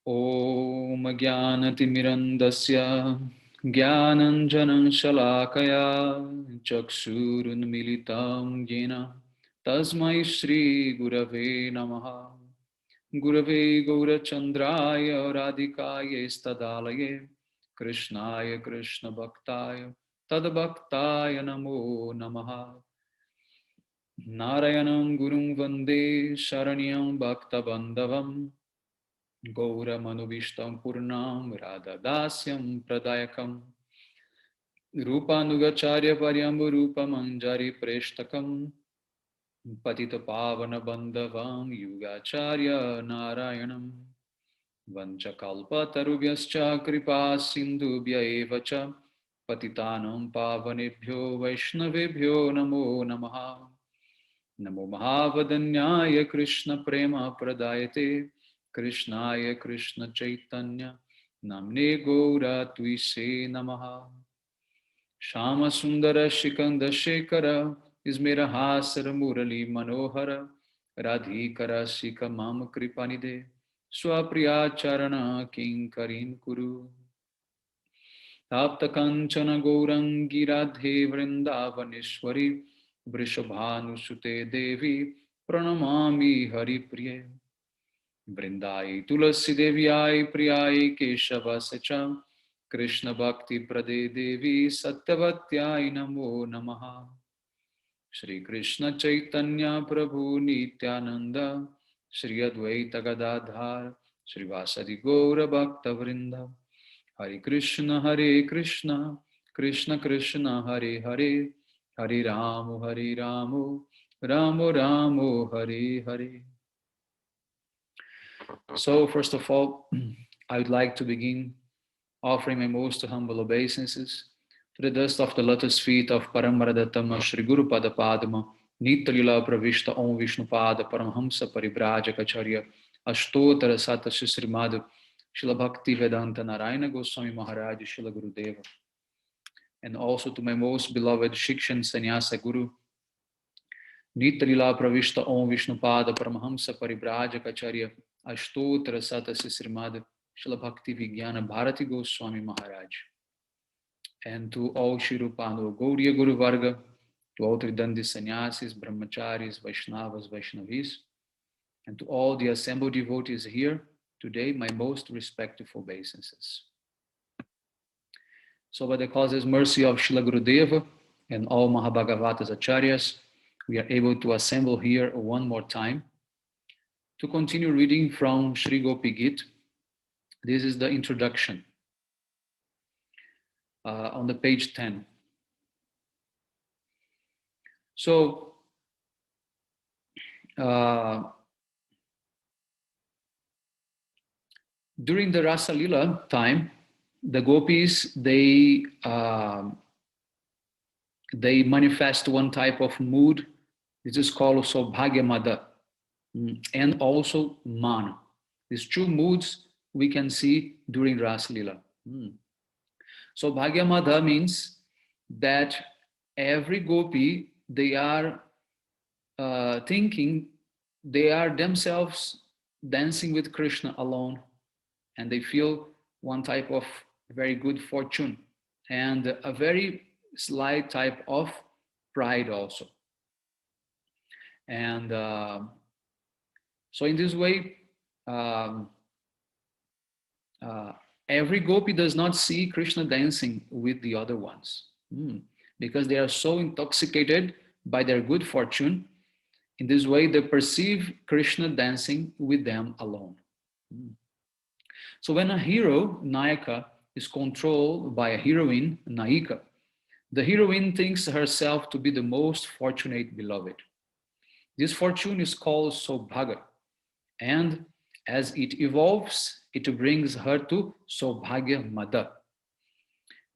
Om Jnanatimirandasya Jnananjanan Shalakaya Chakshurunmilitam Jena Tasmai Shri Gurave Namaha Gurave Gaurachandraya Radhikaya Stadalaye Krishnaya Krishna Bhaktaya Tadbhaktaya Namo Namaha Narayanam Gurum Vande Sharanyam Bhakta Bandhavam Gaura Manubhishtam Purnam Radhadasyam Pradayakam Rupanugacharya Paryambu Rupamanjari Preshtakam Patita Pavana Bandhavam Yugacharya Narayanam Vanchakalpa Tarubhyascha Kripa Sindhubhya Evacha Patitanam Pavanebhyo Vaishnavebhyo Namo Namaha Namo Mahavadanyaya Krishna Prema Pradayate Krishnaya Krishna Chaitanya Namne Gaura Tuise Namaha Shama Sundara Shikanda Shekara Ismera Hasara Murali Manohara Radhikara Sika Mama Kripanide Swapriya Charana Kinkarim Kuru Tapta Kanchana Gourangi Radhe Vrindavaneshwari Vrishabhanusute Devi Pranamami Hari Priye Vrindai Tulasi Devyai Priyai Keshava Sacha Krishna Bhakti Prade Devi Sattavatyai Namo Namaha Shri Krishna Chaitanya Prabhu Nityananda Shri Advaita Gadadhar Shri Vasadi Gaura Bhakta Vrinda Hare Krishna Krishna Krishna Hare Hare Hare Ramu Ramu Ramu Hare Hare. So first of all, I would like to begin offering my most humble obeisances to the dust of the lotus feet of Paramaradatama Shri Guru Pada Padma Nitalila Pravishta Om Vishnu Pada Paramhamsa Paribrajacharya Ashtotara Sata Srimad Srila Bhakti Vedanta Narayana Goswami Maharaj Srila Gurudeva, and also to my most beloved Shikshan Sannyasa Guru Nitalila Pravishta Om Vishnu Pada Paramhamsa Paribrajacharya Ashtotara Sata Srimad Srila Bhakti Vijnana Bharati Goswami Maharaj, and to all Shirupano Gauriya Guru Varga, to all Tridandi Sannyasis, Brahmacharis, Vaishnavas, Vaishnavis, and to all the assembled devotees here today, my most respectful obeisances. So by the causeless mercy of Srila Gurudeva and all Mahabhagavatas Acharyas, we are able to assemble here one more time to continue reading from Sri Gopi-gita. This is the introduction on the page 10. So, during the Rasa Lila time, the gopis, they manifest one type of mood. This is called Saubhagyamada, and also Mana. These two moods we can see during Rasa Lila. So Bhagyamada means that every gopi, they are thinking they are themselves dancing with Krishna alone, and they feel one type of very good fortune and a very slight type of pride also. And so in this way, every gopi does not see Krishna dancing with the other ones because they are so intoxicated by their good fortune. In this way, they perceive Krishna dancing with them alone. So when a hero, Nayaka, is controlled by a heroine, Nayika, the heroine thinks herself to be the most fortunate beloved. This fortune is called Saubhagya, and as it evolves, it brings her to Saubhagya Mada.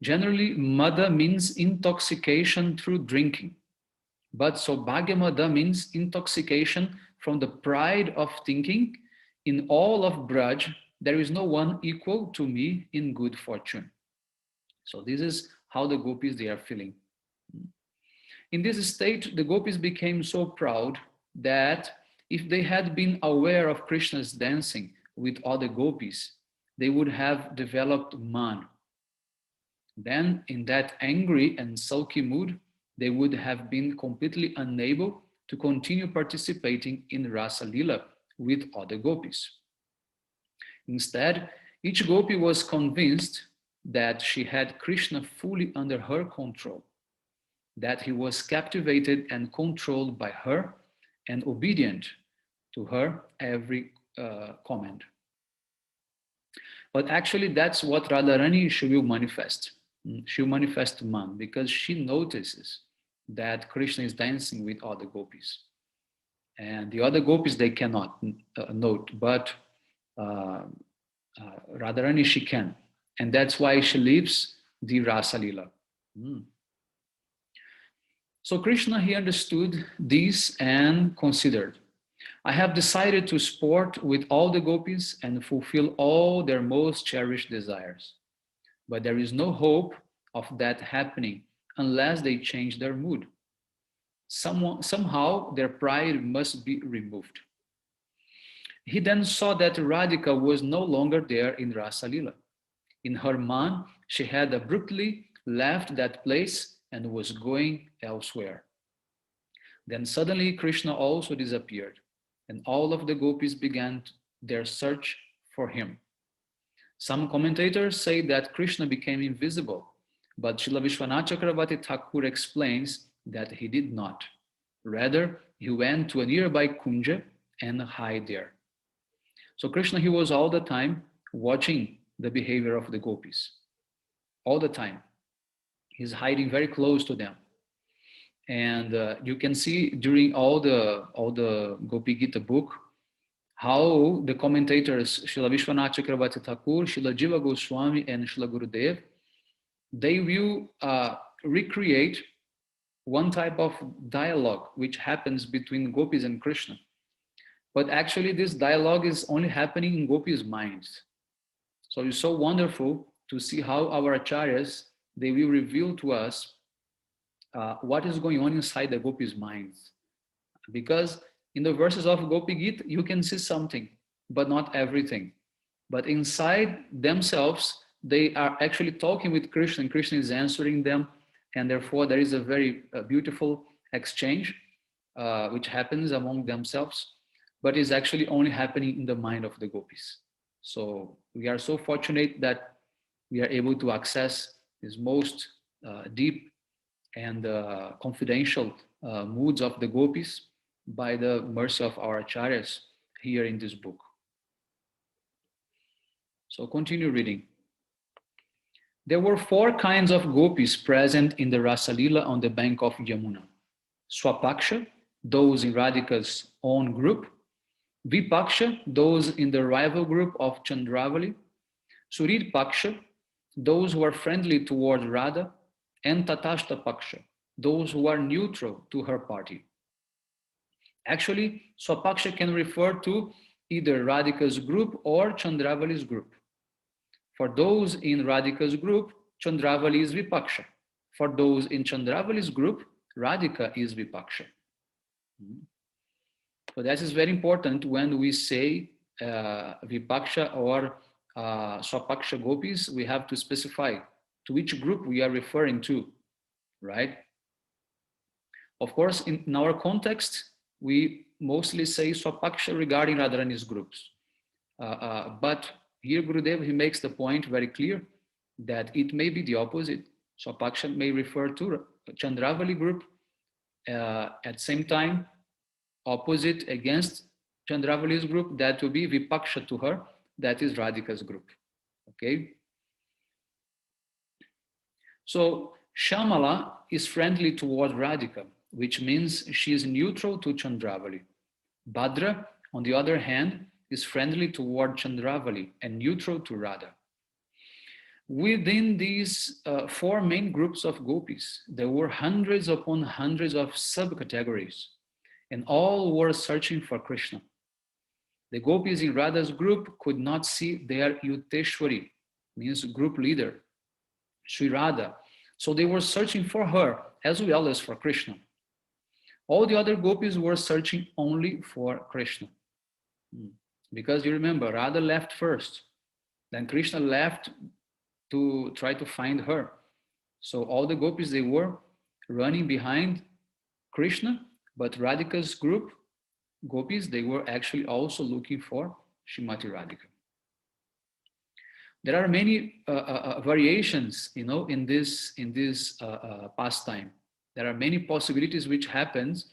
Generally, Mada means intoxication through drinking, but Saubhagya Mada means intoxication from the pride of thinking, in all of Braj, there is no one equal to me in good fortune. So this is how the gopis, they are feeling. In this state, the gopis became so proud that if they had been aware of Krishna's dancing with other gopis, they would have developed man. Then, in that angry and sulky mood, they would have been completely unable to continue participating in Rasa Lila with other gopis. Instead, each gopi was convinced that she had Krishna fully under her control, that he was captivated and controlled by her and obedient to her every command. But actually, that's what Radharani she will manifest. She will manifest man because she notices that Krishna is dancing with other gopis. And the other gopis, they cannot note, but uh, Radharani, she can. And that's why she leaves the Rasa Lila. Mm. So Krishna, he understood this and considered, I have decided to sport with all the gopis and fulfill all their most cherished desires. But there is no hope of that happening unless they change their mood. Somehow their pride must be removed. He then saw that Radhika was no longer there in Rasa Lila. In her mind, she had abruptly left that place and was going elsewhere. Then suddenly Krishna also disappeared, and all of the gopis began their search for him. Some commentators say that Krishna became invisible, but Srila Vishwanath Chakravarti Thakur explains that he did not. Rather, he went to a nearby kunja and hid there. So Krishna, he was all the time watching the behavior of the gopis. All the time. He's hiding very close to them. And you can see during all the Gopi-gita book, how the commentators, Srila Vishwanath Chakravarti Thakur, Srila Jiva Goswami, and Srila Gurudev, they will recreate one type of dialogue which happens between gopis and Krishna. But actually, this dialogue is only happening in gopis' minds. So it's so wonderful to see how our acharyas, they will reveal to us what is going on inside the gopis' minds. Because in the verses of Gopi-gita, you can see something, but not everything. But inside themselves, they are actually talking with Krishna, and Krishna is answering them. And therefore, there is a very beautiful exchange which happens among themselves, but is actually only happening in the mind of the gopis. So we are so fortunate that we are able to access this most deep and confidential moods of the gopis by the mercy of our acharyas here in this book. So continue reading. There were 4 kinds of gopis present in the Rasa Lila on the bank of Yamuna. Swapaksha, those in Radhika's own group. Vipaksha, those in the rival group of Chandravali. Surid Paksha, those who are friendly toward Radha. And Tatashta Paksha, those who are neutral to her party. Actually, Swapaksha can refer to either Radhika's group or Chandravali's group. For those in Radhika's group, Chandravali is Vipaksha. For those in Chandravali's group, Radhika is Vipaksha. So that is very important when we say Vipaksha or Swapaksha gopis, we have to specify to which group we are referring to, right? Of course, in our context, we mostly say Swapaksha regarding Radharani's groups. But here Gurudev, he makes the point very clear that it may be the opposite. Swapaksha may refer to Chandravali group at the same time, opposite against Chandravali's group, that will be Vipaksha to her, that is Radhika's group. Okay? So Shamala is friendly toward Radhika, which means she is neutral to Chandravali. Bhadra, on the other hand, is friendly toward Chandravali and neutral to Radha. Within these 4 main groups of gopis, there were hundreds upon hundreds of subcategories, and all were searching for Krishna. The gopis in Radha's group could not see their Yuteshwari, means group leader, Sri Radha. So they were searching for her as well as for Krishna. All the other gopis were searching only for Krishna. Because you remember, Radha left first. Then Krishna left to try to find her. So all the gopis, they were running behind Krishna, but Radhika's group, gopis, they were actually also looking for Shrimati Radhika. There are many variations, in this pastime. There are many possibilities which happens.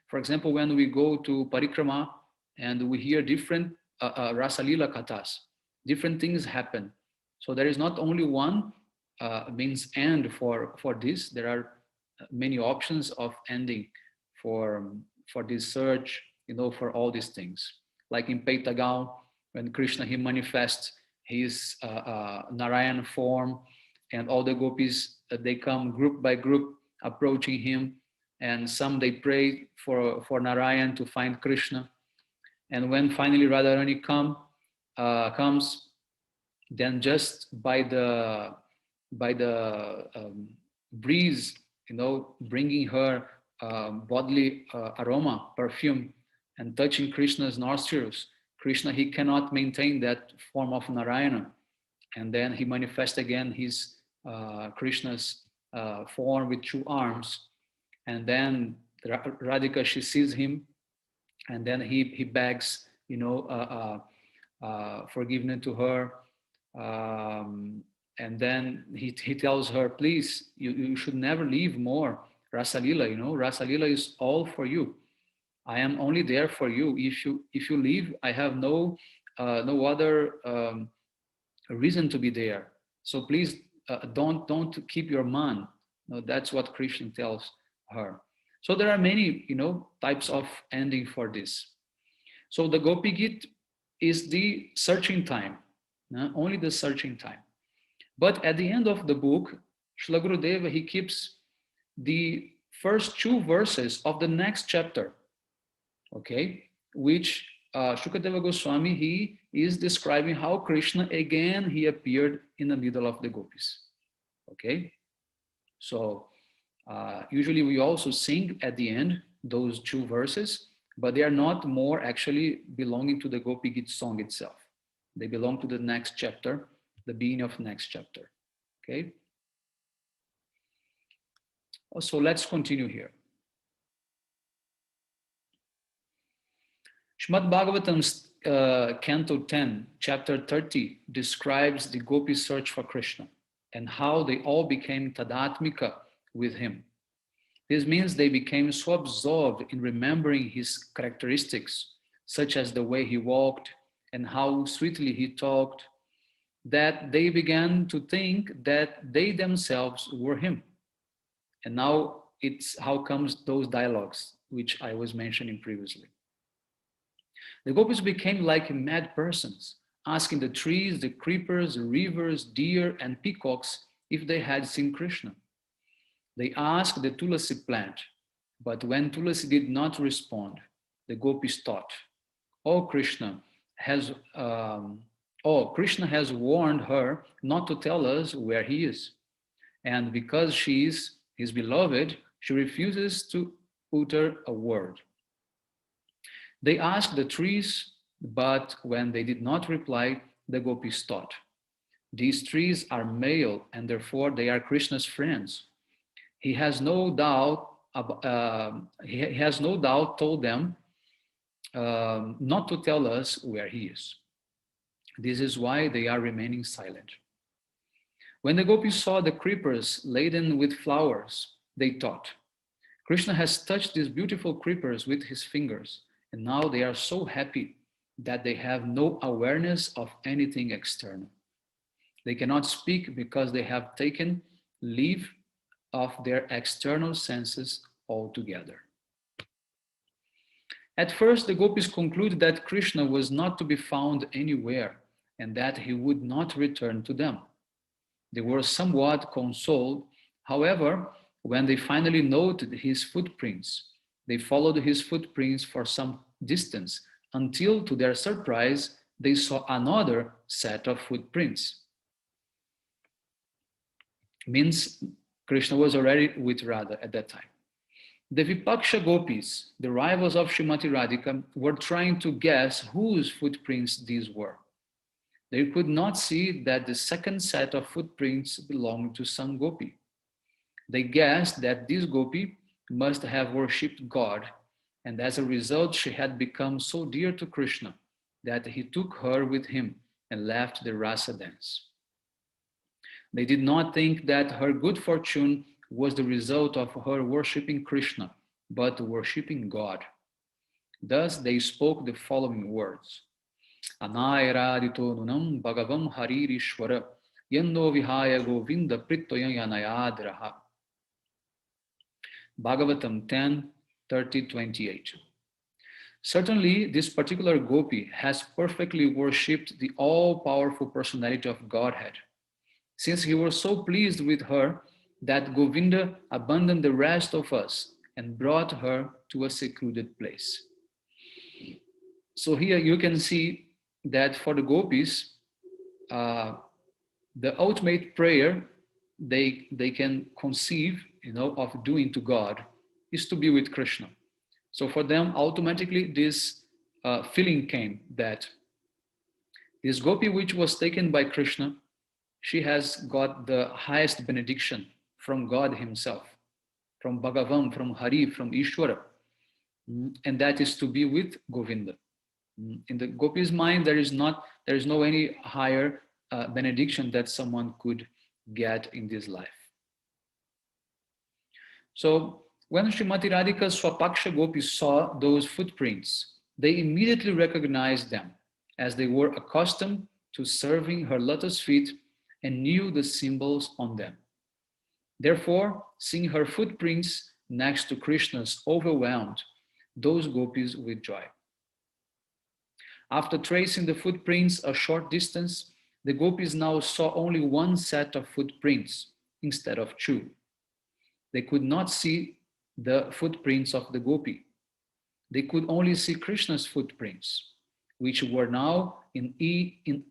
For example, when we go to parikrama and we hear different rasalila kathas, different things happen. So there is not only one means end for this. There are many options of ending for for this search, for all these things. Like in Peitagal, when Krishna he manifests his Narayan form, and all the gopis they come group by group approaching him, and some they pray for Narayan to find Krishna, and when finally Radharani comes, then just by the breeze, bringing her bodily aroma, perfume, and touching Krishna's nostrils, Krishna he cannot maintain that form of Narayana, and then he manifests again his Krishna's form with two arms, and then Radhika she sees him, and then he begs, forgiveness to her, and then he tells her, please, you should never leave more Rasalila. Rasalila is all for you. I am only there for you. If you leave, I have no other reason to be there. So please don't keep your man. No, that's what Krishna tells her. So there are many types of ending for this. So the Gopi-gita is the searching time, only the searching time. But at the end of the book, Srila Gurudeva, he keeps the first two verses of the next chapter, okay, which Shukadeva Goswami, he is describing how Krishna again, he appeared in the middle of the gopis, okay. So usually we also sing at the end those two verses, but they are not more actually belonging to the Gopi-gita song itself. They belong to the next chapter, the beginning of next chapter, okay. So let's continue here. Shrimad Bhagavatam's Canto 10, Chapter 30 describes the Gopi search for Krishna and how they all became tadatmika with him. This means they became so absorbed in remembering his characteristics, such as the way he walked and how sweetly he talked, that they began to think that they themselves were him. And now it's how comes those dialogues, which I was mentioning previously. The gopis became like mad persons, asking the trees, the creepers, the rivers, deer, and peacocks if they had seen Krishna. They asked the tulasi plant, but when tulasi did not respond, the gopis thought, Krishna has warned her not to tell us where he is. And because she is his beloved, she refuses to utter a word. They asked the trees, but when they did not reply, the gopis thought, these trees are male and therefore they are Krishna's friends. He has no doubt told them not to tell us where he is. This is why they are remaining silent. When the gopis saw the creepers laden with flowers, they thought, Krishna has touched these beautiful creepers with his fingers, and now they are so happy that they have no awareness of anything external. They cannot speak because they have taken leave of their external senses altogether. At first, the gopis concluded that Krishna was not to be found anywhere and that he would not return to them. They were somewhat consoled. However, when they finally noted his footprints, they followed his footprints for some distance until, to their surprise, they saw another set of footprints. Means Krishna was already with Radha at that time. The Vipaksha gopis, the rivals of Srimati Radhika, were trying to guess whose footprints these were. They could not see that the second set of footprints belonged to some gopi. They guessed that this gopi must have worshipped God, and as a result, she had become so dear to Krishna that he took her with him and left the rasa dance. They did not think that her good fortune was the result of her worshipping Krishna, but worshipping God. Thus they spoke the following words. Anairadito nunam bhagavam haririshwara yendo vihaya govinda prittoyanayadraha. Bhagavatam 10, 30, 28. Certainly, this particular gopi has perfectly worshipped the all-powerful personality of Godhead, since he was so pleased with her that Govinda abandoned the rest of us and brought her to a secluded place. So here you can see that for the gopis, uh, the ultimate prayer they can conceive, of doing to God is to be with Krishna. So for them, automatically this feeling came that this gopi which was taken by Krishna, she has got the highest benediction from God Himself, from Bhagavan, from Hari, from Ishwara, and that is to be with Govinda. In the gopi's mind, there is no any higher benediction that someone could get in this life. So when Srimati Radhika's Swapaksha gopis saw those footprints, they immediately recognized them, as they were accustomed to serving her lotus feet and knew the symbols on them. Therefore, seeing her footprints next to Krishna's overwhelmed those gopis with joy. After tracing the footprints a short distance, the gopis now saw only one set of footprints instead of two. They could not see the footprints of the gopi. They could only see Krishna's footprints, which were now in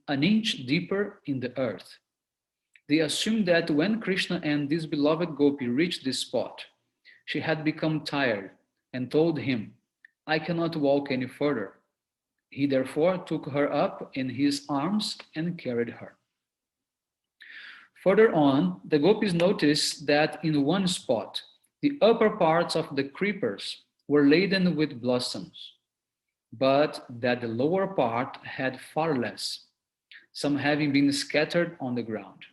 an inch deeper in the earth. They assumed that when Krishna and this beloved gopi reached this spot, she had become tired and told him, "I cannot walk any further." He therefore took her up in his arms and carried her. Further on, the gopis noticed that in one spot, the upper parts of the creepers were laden with blossoms, but that the lower part had far less, some having been scattered on the ground.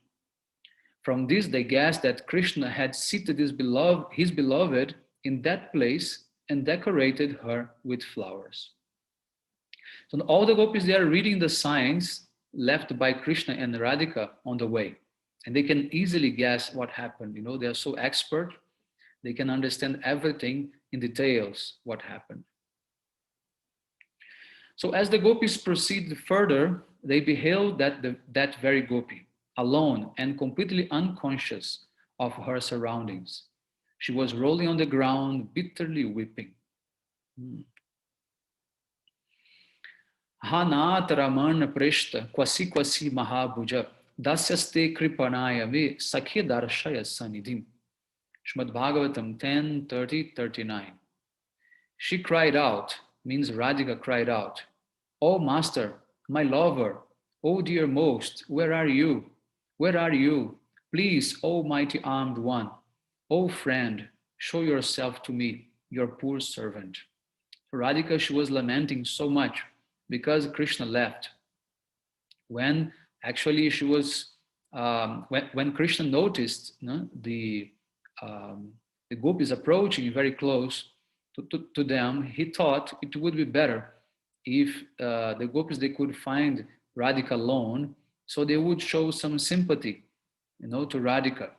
From this, they guessed that Krishna had seated his beloved in that place and decorated her with flowers. So all the gopis, they are reading the signs left by Krishna and Radhika on the way. And they can easily guess what happened. They are so expert, they can understand everything in details what happened. So as the gopis proceed further, they beheld that very gopi, alone and completely unconscious of her surroundings. She was rolling on the ground, bitterly weeping. Hanat Raman Prishta Kwasi Kwasi Mahabhuja Dasyaste Kripanaya Me Sakhi Darshaya Sanidhim. Srimad Bhagavatam 10, 30, 39. She cried out, means Radhika cried out, "O Master, my lover, O dear most, where are you? Where are you? Please, O mighty armed one, O friend, show yourself to me, your poor servant." Radhika, she was lamenting so much because Krishna left. When actually she was, when Krishna noticed the gopis approaching very close to them, he thought it would be better if the gopis, they could find Radhika alone, so they would show some sympathy, to Radhika,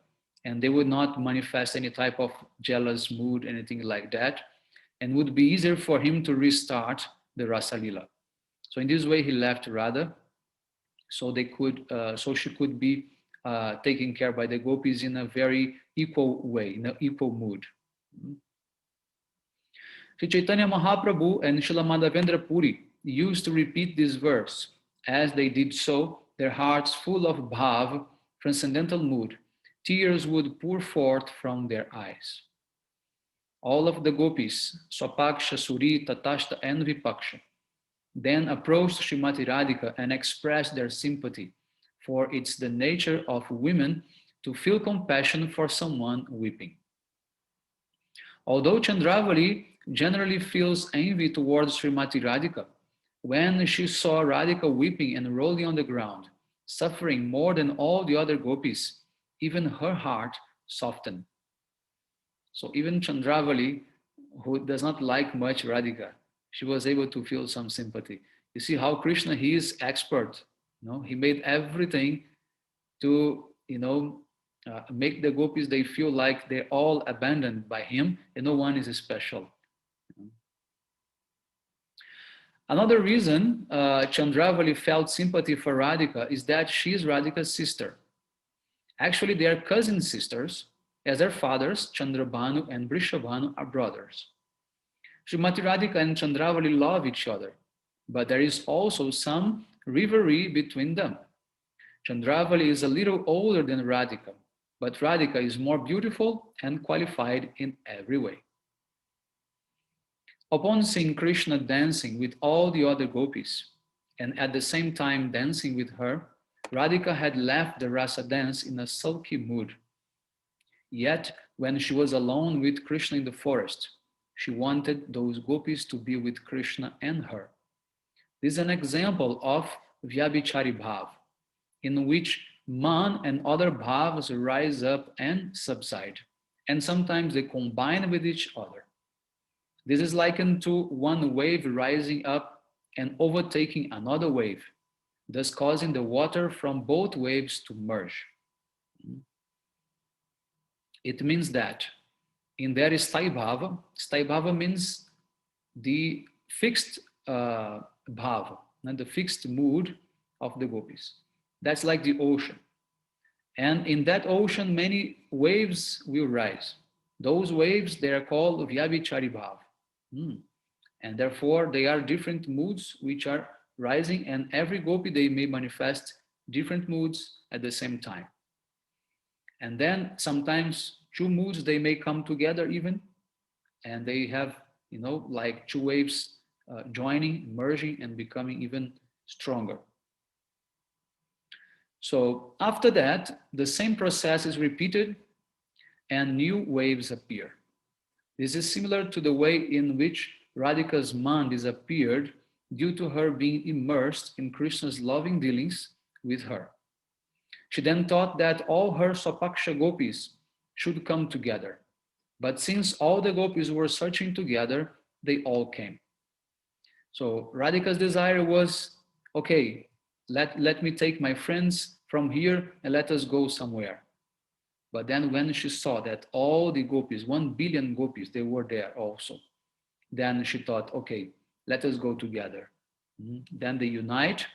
and they would not manifest any type of jealous mood, anything like that, and would be easier for him to restart the Rasa Lila. So in this way, he left Radha, so she could be taken care by the gopis in a very equal way, in an equal mood. Sri Chaitanya Mahaprabhu and Srila Madhavendra Puri used to repeat this verse. As they did so, their hearts full of bhav, transcendental mood, tears would pour forth from their eyes. All of the gopis, Swapaksha, Suri, Tatashta, and Vipaksha, then approached Srimati Radhika and expressed their sympathy, for it's the nature of women to feel compassion for someone weeping. Although Chandravali generally feels envy towards Srimati Radhika, when she saw Radhika weeping and rolling on the ground, suffering more than all the other gopis, even her heart softened. So even Chandravali, who does not like much Radhika, she was able to feel some sympathy. You see how Krishna, he is expert. He made everything to, make the gopis, they feel like they're all abandoned by him and no one is special. Another reason Chandravali felt sympathy for Radhika is that she is Radhika's sister. Actually, they are cousin sisters, as their fathers, Chandrabhanu and Vrishabhanu, are brothers. Srimati Radhika and Chandravali love each other, but there is also some rivalry between them. Chandravali is a little older than Radhika, but Radhika is more beautiful and qualified in every way. Upon seeing Krishna dancing with all the other gopis, and at the same time dancing with her, Radhika had left the rasa dance in a sulky mood. Yet, when she was alone with Krishna in the forest, she wanted those gopis to be with Krishna and her. This is an example of Vyabhichari Bhav, in which man and other bhavas rise up and subside, and sometimes they combine with each other. This is likened to one wave rising up and overtaking another wave, thus causing the water from both waves to merge. It means that in there is Sthai Bhava means the fixed bhava, and the fixed mood of the gopis. That's like the ocean. And in that ocean, many waves will rise. Those waves, they are called Vyabhichari Bhav. And therefore, they are different moods which are rising, and every gopi, they may manifest different moods at the same time. And then sometimes two moods, they may come together even, and they have, like two waves joining, merging, and becoming even stronger. So after that, the same process is repeated and new waves appear. This is similar to the way in which Radhika's man disappeared due to her being immersed in Krishna's loving dealings with her. She then thought that all her Swapaksha gopis should come together. But since all the gopis were searching together, they all came. So Radhika's desire was, okay, let me take my friends from here and let us go somewhere. But then when she saw that all the gopis, 1 billion gopis, they were there also, then she thought, okay, let us go together. Then they unite,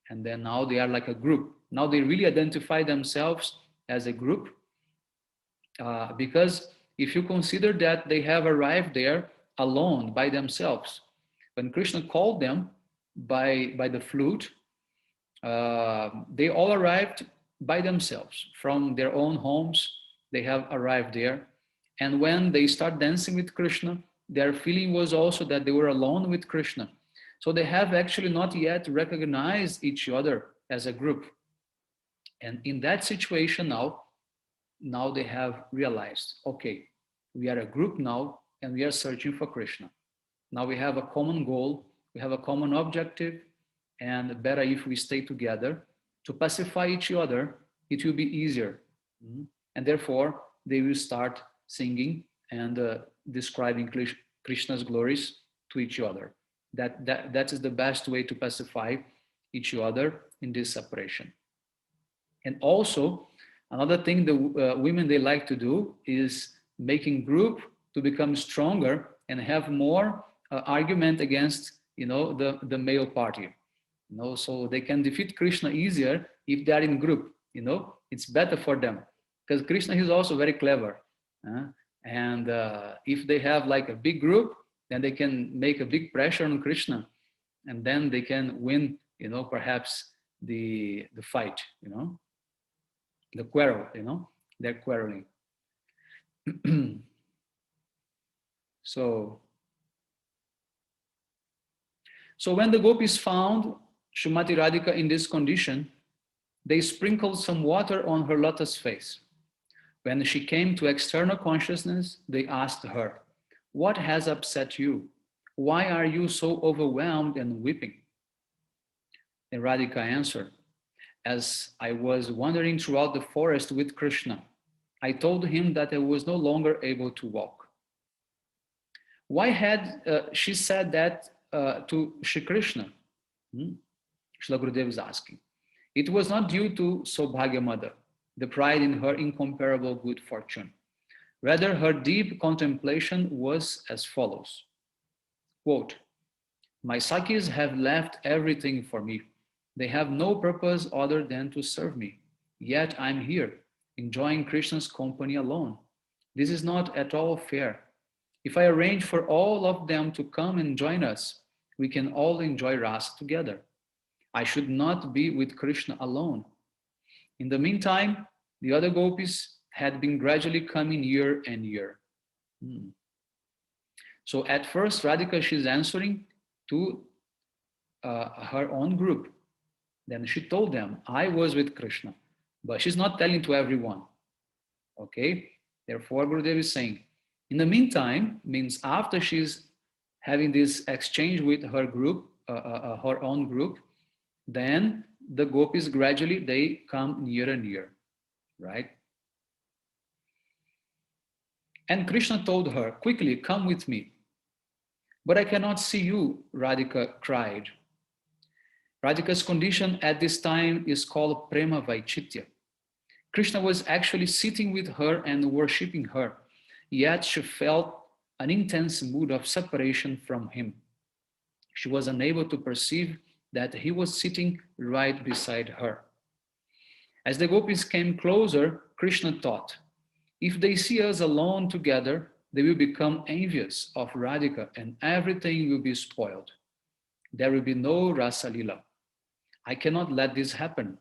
and then now they are like a group. Now they really identify themselves as a group, because if you consider that they have arrived there alone by themselves, when Krishna called them by the flute, they all arrived by themselves from their own homes. They have arrived there. And when they start dancing with Krishna, their feeling was also that they were alone with Krishna. So they have actually not yet recognized each other as a group. And in that situation now they have realized, okay, we are a group now and we are searching for Krishna. Now we have a common goal, we have a common objective, and better if we stay together to pacify each other, it will be easier. And therefore, they will start singing and describing Krishna's glories to each other. That is the best way to pacify each other in this separation. And also, another thing the women they like to do is making group to become stronger and have more argument against the male party. So they can defeat Krishna easier if they are in group. It's better for them because Krishna is also very clever. And if they have like a big group, then they can make a big pressure on Krishna, and then they can win. Perhaps the fight. The quarrel. They're quarreling. So when the gopis found Shumati Radhika in this condition, they sprinkled some water on her lotus face. When she came to external consciousness, they asked her, "What has upset you? Why are you so overwhelmed and weeping?" And Radhika answered, "As I was wandering throughout the forest with Krishna, I told him that I was no longer able to walk." Why had she said that to Shri Krishna? Hmm? Srila Gurudev is asking. It was not due to Saubhagya Mother, the pride in her incomparable good fortune. Rather, her deep contemplation was as follows. Quote, "My Sakis have left everything for me. They have no purpose other than to serve me. Yet I'm here, enjoying Krishna's company alone. This is not at all fair. If I arrange for all of them to come and join us, we can all enjoy Rasa together. I should not be with Krishna alone." In the meantime, the other gopis had been gradually coming near and near. Hmm. So at first, Radhika, she's answering to her own group. Then she told them, "I was with Krishna," but she's not telling to everyone. Okay? Therefore, Gurudev is saying, in the meantime, means after she's having this exchange with her group, her own group, then the gopis gradually, they come near and near, right? And Krishna told her, "Quickly, come with me." "But I cannot see you," Radhika cried. Radhika's condition at this time is called Prema Vaichitya. Krishna was actually sitting with her and worshipping her, yet she felt an intense mood of separation from him. She was unable to perceive that he was sitting right beside her. As the gopis came closer, Krishna thought, "If they see us alone together, they will become envious of Radhika and everything will be spoiled. There will be no Rasa Lila. I cannot let this happen."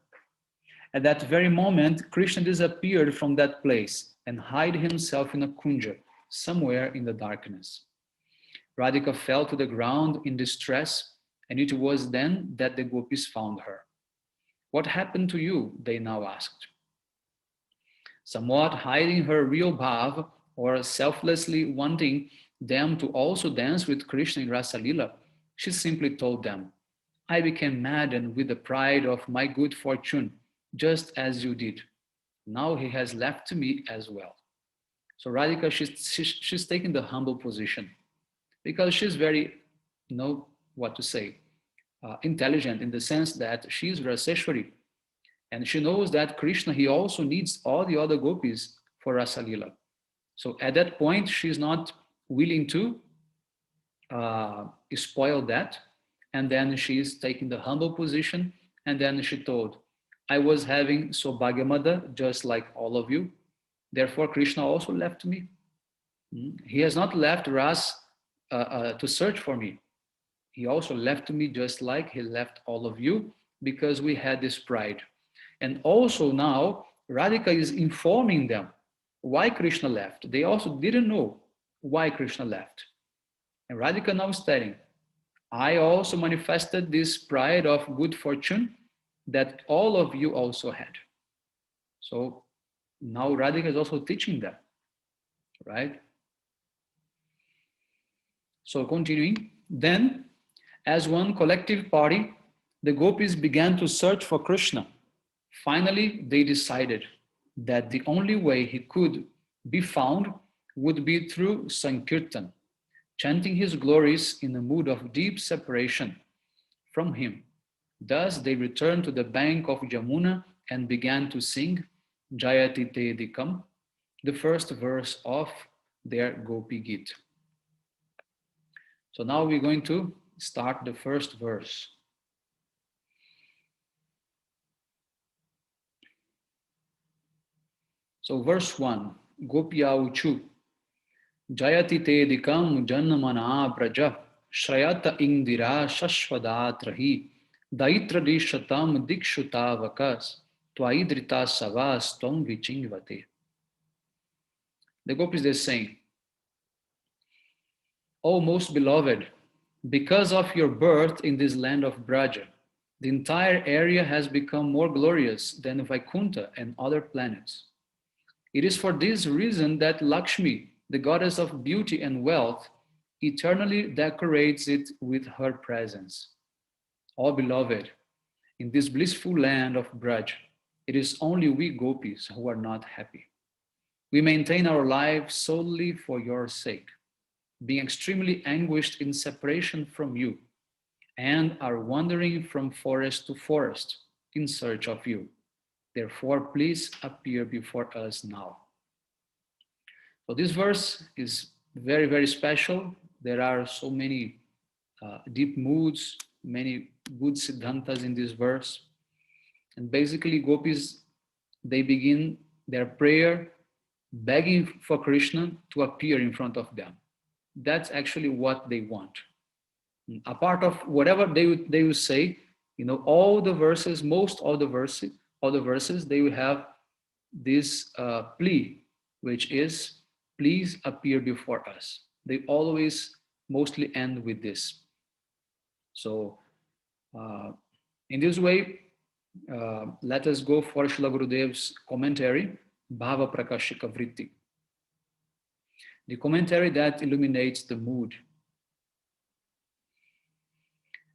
At that very moment, Krishna disappeared from that place and hid himself in a kunja, somewhere in the darkness. Radhika fell to the ground in distress, and it was then that the gopis found her. "What happened to you?" they now asked. Somewhat hiding her real bhav, or selflessly wanting them to also dance with Krishna in Rasa Lila, she simply told them, "I became maddened with the pride of my good fortune, just as you did. Now he has left me as well." So Radhika, she's taking the humble position because she's very, what to say, intelligent in the sense that she's Raseshwari. And she knows that Krishna, he also needs all the other gopis for Rasa Lila. So at that point, she's not willing to spoil that. And then she's taking the humble position. And then she told, "I was having Sobhagyamada just like all of you. Therefore, Krishna also left me. He has not left Ras to search for me. He also left me just like he left all of you because we had this pride." And also now, Radhika is informing them why Krishna left. They also didn't know why Krishna left. And Radhika now is telling, "I also manifested this pride of good fortune that all of you also had." So now Radhika is also teaching them, right? So continuing, then as one collective party, the gopis began to search for Krishna. Finally, they decided that the only way he could be found would be through Sankirtan, chanting his glories in a mood of deep separation from him. Thus, they returned to the bank of Jamuna and began to sing Jayati Te Dikam, the first verse of their Gopi-gita. So now we're going to start the first verse. So verse 1, Gopya Uchu, Jayati Te Dikam Janmana Braja, Shrayata Indira Shashvadatrahi, Daitra Dishatam Dikshutavakas, Twaidrita Savas Tom Vichingvate. The gopis, they're saying, "O most beloved, because of your birth in this land of Braja, the entire area has become more glorious than Vaikunta and other planets. It is for this reason that Lakshmi, the goddess of beauty and wealth, eternally decorates it with her presence. Oh, beloved, in this blissful land of Braj, it is only we gopis who are not happy. We maintain our lives solely for your sake, being extremely anguished in separation from you, and are wandering from forest to forest in search of you. Therefore, please appear before us now. So this verse is very, very special. There are so many deep moods, many good siddhantas in this verse. And basically, gopis, they begin their prayer begging for Krishna to appear in front of them. That's actually what they want. A part of whatever they will say, all the verses, all the verses, they will have this plea, which is, please appear before us. They always mostly end with this. So in this way, let us go for Srila Gurudev's commentary, Bhava Prakashika Vritti, the commentary that illuminates the mood.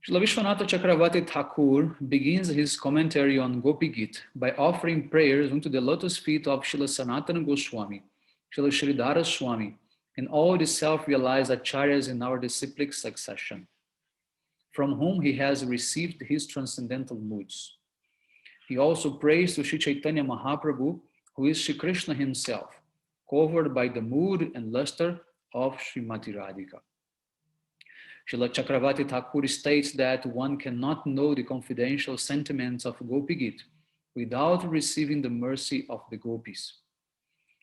Srila Vishwanatha Chakravarti Thakur begins his commentary on Gopi-gita by offering prayers unto the lotus feet of Srila Sanatana Goswami, Srila Sridhara Swami, and all the self-realized acharyas in our disciplic succession, from whom he has received his transcendental moods. He also prays to Sri Chaitanya Mahaprabhu, who is Sri Krishna himself, covered by the mood and luster of Srimati Radhika. Srila Chakravarti Thakur states that one cannot know the confidential sentiments of Gopi-gita without receiving the mercy of the gopis.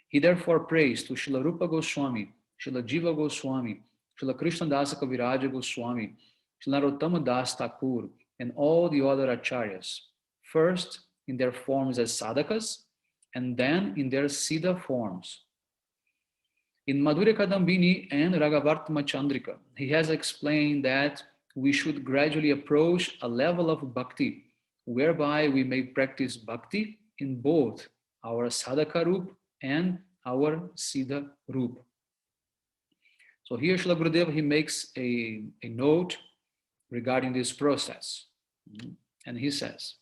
He therefore prays to Srila Rupa Goswami, Srila Jiva Goswami, Srila Krishna Dasa Kaviraja Goswami, Srila Narottama Das Thakur, and all the other acharyas, first in their forms as sadhakas, and then in their siddha forms. In Madhurya Kadambini and Ragavartma Chandrika, he has explained that we should gradually approach a level of bhakti whereby we may practice bhakti in both our sadhaka roop and our siddha roop. So here Srila Gurudev, he makes a note regarding this process. And he says,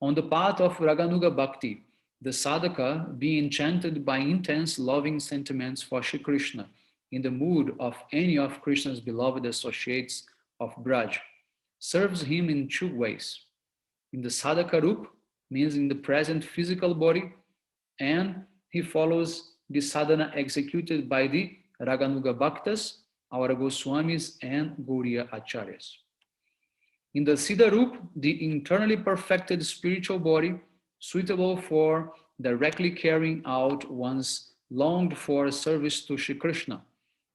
on the path of Raganuga Bhakti, the sadhaka, being enchanted by intense loving sentiments for Shri Krishna, in the mood of any of Krishna's beloved associates of Braj, serves him in two ways. In the sadhaka roop, means in the present physical body, and he follows the sadhana executed by the Raganuga Bhaktas, our Goswamis and Gauriya Acharyas. In the siddha roop, the internally perfected spiritual body, suitable for directly carrying out one's longed for service to Shri Krishna.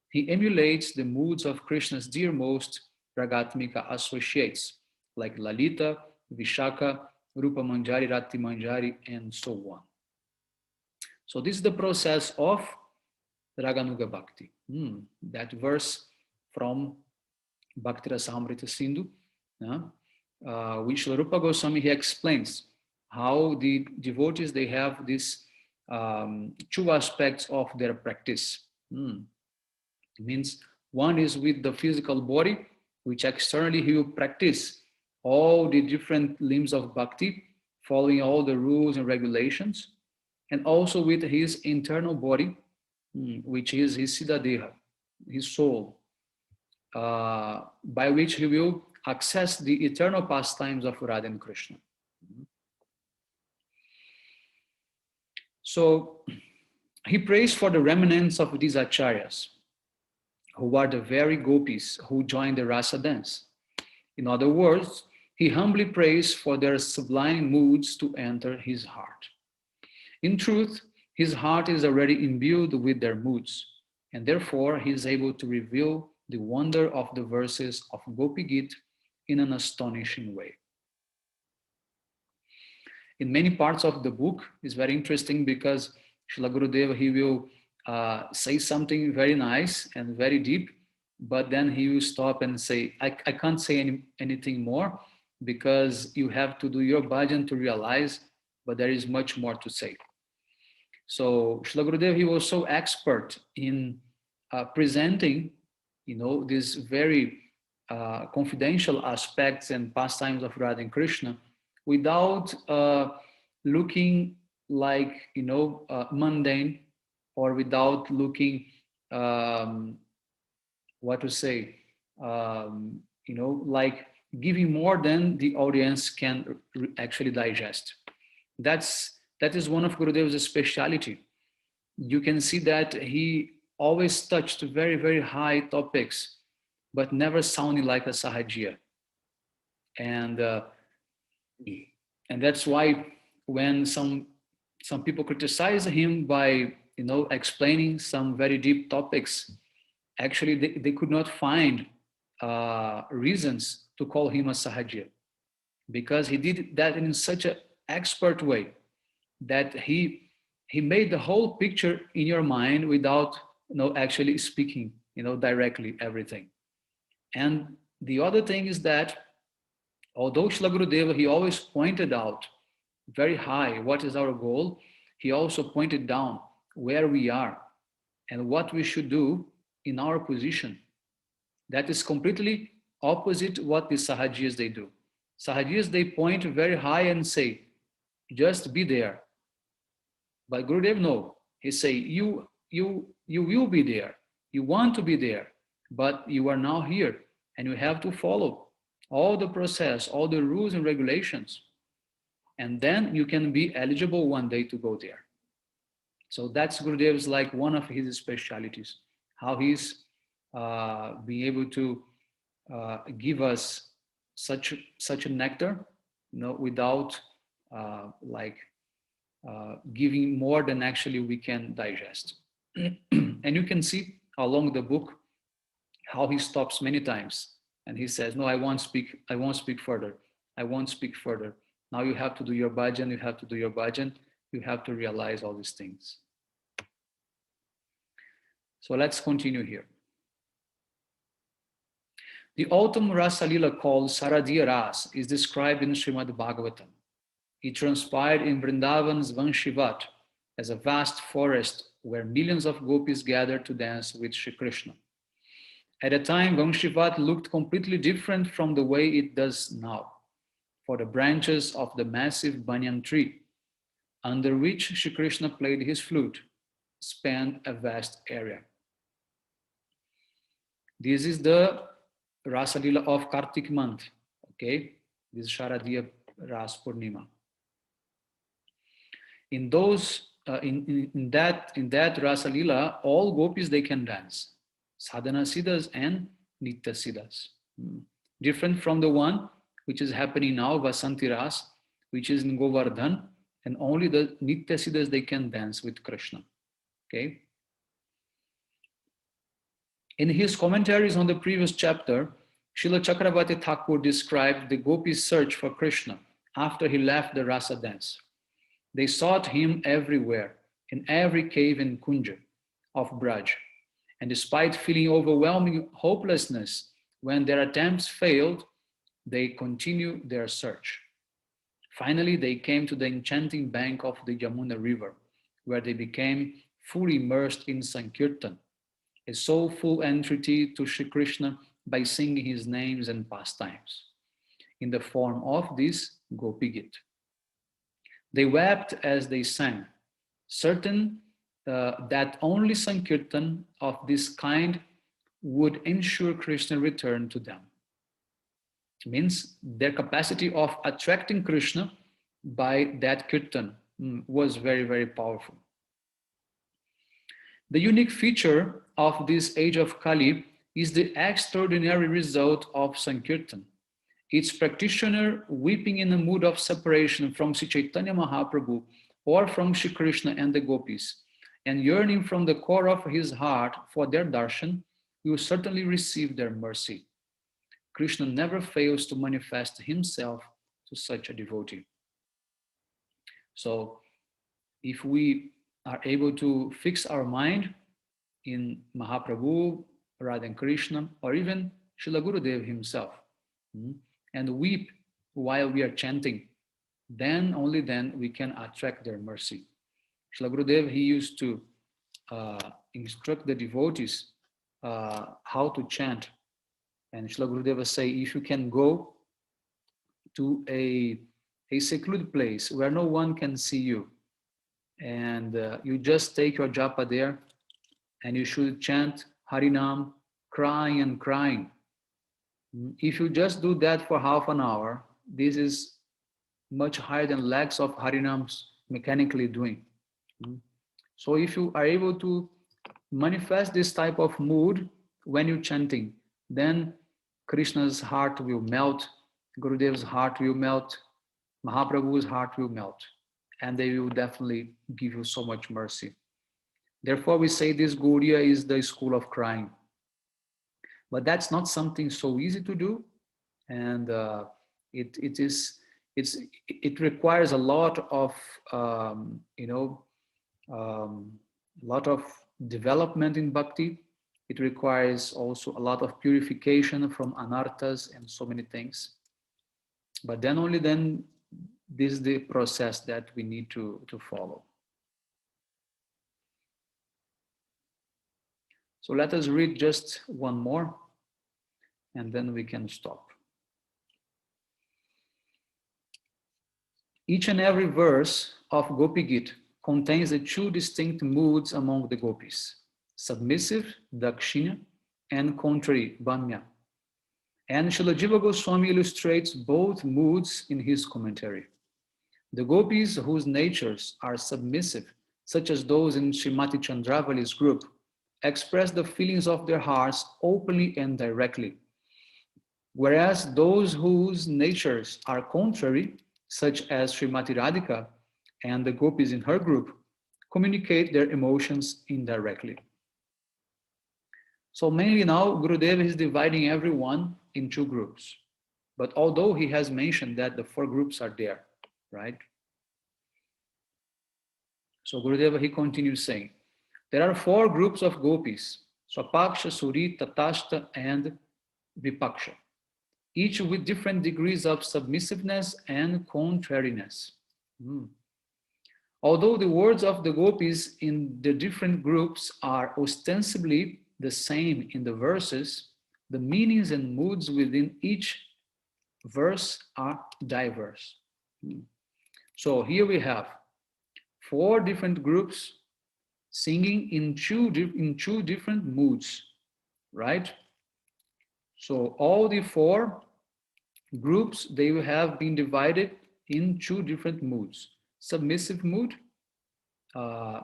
He emulates the moods of Krishna's dearmost Ragatmika associates, like Lalita, Vishaka, Rupa Manjari, Rati Manjari, and so on. So this is the process of Raganuga Bhakti. That verse from Bhakti Rasamrita Sindhu, which Rupa Goswami, he explains how the devotees, they have these two aspects of their practice. It means one is with the physical body, which externally he will practice all the different limbs of bhakti, following all the rules and regulations, and also with his internal body, which is his siddha-deha, his soul, by which he will access the eternal pastimes of Radha and Krishna. So he prays for the remnants of these acharyas, who are the very gopis who join the rasa dance. In other words, he humbly prays for their sublime moods to enter his heart. In truth, his heart is already imbued with their moods, and therefore he is able to reveal the wonder of the verses of Gopi-gita in an astonishing way. In many parts of the book, it's very interesting because Srila Gurudev, he will say something very nice and very deep, but then he will stop and say, I can't say anything more because you have to do your bhajan to realize, but there is much more to say. So Srila Gurudev, he was so expert in presenting, these very confidential aspects and pastimes of Radha and Krishna without looking like, mundane, or without looking, um, what to say, like giving more than the audience can actually digest. That is one of Gurudev's speciality. You can see that he always touched very, very high topics, but never sounding like a sahajiya. And and that's why when some people criticize him by explaining some very deep topics, actually they could not find reasons to call him a sahajiya, because he did that in such an expert way that he made the whole picture in your mind without actually speaking directly everything. And the other thing is that although Shila Gurudeva, he always pointed out very high what is our goal, he also pointed down where we are and what we should do in our position. That is completely opposite what the Sahajiyas they do. Sahajiyas, they point very high and say, just be there. But Gurudev, no. He say, you will be there. You want to be there, but you are now here and you have to follow all the process, all the rules and regulations. And then you can be eligible one day to go there. So that's Gurudev's like one of his specialities, how he's being able to give us such a nectar, without like giving more than actually we can digest. And you can see along the book how he stops many times and he says, no, I won't speak further. I won't speak further. Now you have to do your bhajan, you have to do your bhajan, you have to realize all these things. So let's continue here. The autumn Rasa Lila called Saradiya Ras is described in Srimad Bhagavatam. It transpired in Vrindavan's Vanshivat as a vast forest where millions of gopis gathered to dance with Sri Krishna. At a time, Vanshivat looked completely different from the way it does now, for the branches of the massive banyan tree, under which Sri Krishna played his flute, spanned a vast area. This is the Rasa Lila of Kartik month, okay? This is Sharadiya Ras Purnima. In that Rasa Lila, all gopis they can dance, sadhana siddhas and nitya siddhas. Different from the one which is happening now, Vasanti Ras, which is in Govardhan, and only the nitya siddhas they can dance with Krishna. Okay. In his commentaries on the previous chapter, Srila Chakravarti Thakur described the gopis' search for Krishna after he left the rasa dance. They sought him everywhere, in every cave and kunja of Braj. And despite feeling overwhelming hopelessness when their attempts failed, they continued their search. Finally, they came to the enchanting bank of the Yamuna river, where they became fully immersed in Sankirtan, a soulful entreaty to Sri Krishna by singing his names and pastimes, in the form of this Gopi-gita. They wept as they sang, certain that only Sankirtan of this kind would ensure Krishna return to them. Means their capacity of attracting Krishna by that kirtan was very, very powerful. The unique feature of this age of Kali is the extraordinary result of Sankirtan. Its practitioner weeping in a mood of separation from Sri Chaitanya Mahaprabhu or from Sri Krishna and the gopis, and yearning from the core of his heart for their darshan, will certainly receive their mercy. Krishna never fails to manifest himself to such a devotee. So, if we are able to fix our mind in Mahaprabhu, Radha and Krishna, or even Srila Gurudev himself, and weep while we are chanting, then only then we can attract their mercy. Srila Gurudev, he used to instruct the devotees how to chant. And Srila Gurudeva say, if you can go to a secluded place where no one can see you, and you just take your japa there, and you should chant Harinam, crying and crying. If you just do that for half an hour, this is much higher than lakhs of Harinams mechanically doing. So if you are able to manifest this type of mood when you're chanting, then Krishna's heart will melt, Gurudev's heart will melt, Mahaprabhu's heart will melt, and they will definitely give you so much mercy. Therefore, we say this Gaudiya is the school of crying. But that's not something so easy to do, and it requires a lot of lot of development in bhakti. It requires also a lot of purification from anarthas and so many things. But then only then, this is the process that we need to follow. So let us read just one more, and then we can stop. Each and every verse of Gopi-gita contains the two distinct moods among the gopis: submissive, Dakshina, and contrary, Bamya. And Srila Jiva Goswami illustrates both moods in his commentary. The gopis whose natures are submissive, such as those in Srimati Chandravali's group, express the feelings of their hearts openly and directly. Whereas those whose natures are contrary, such as Srimati Radhika and the gopis in her group, communicate their emotions indirectly. So mainly now, Gurudev is dividing everyone in two groups. But although he has mentioned that the four groups are there, right? So Gurudeva, he continues saying, there are four groups of gopis: Swapaksha, Suri, Tatashta, and Vipaksha, each with different degrees of submissiveness and contrariness. Although the words of the gopis in the different groups are ostensibly the same in the verses, the meanings and moods within each verse are diverse. So here we have four different groups singing in two different moods, right? So all the four groups, they have been divided in two different moods. Submissive mood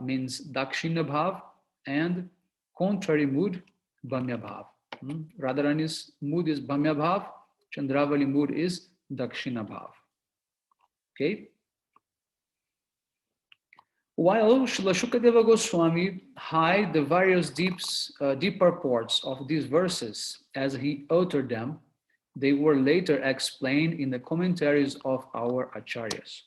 means Dakshina Bhav, and contrary mood, Bhamya Bhav. Radharani's mood is Bhamya Bhav, Chandravali mood is Dakshina Bhav. Okay? While Srila Shukadeva Goswami hide the various deep purports of these verses as he uttered them, they were later explained in the commentaries of our acharyas.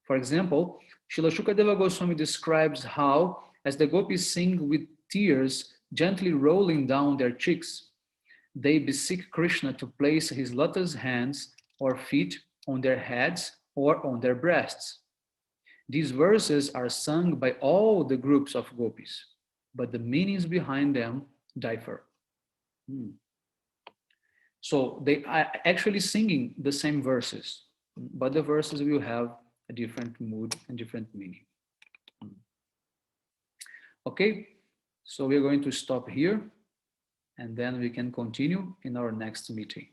For example, Srila Shukadeva Goswami describes how, as the gopis sing with tears gently rolling down their cheeks, they beseech Krishna to place his lotus hands or feet on their heads or on their breasts. These verses are sung by all the groups of gopis, but the meanings behind them differ. So they are actually singing the same verses, but the verses will have a different mood and different meaning. Okay, so we're going to stop here, and then we can continue in our next meeting.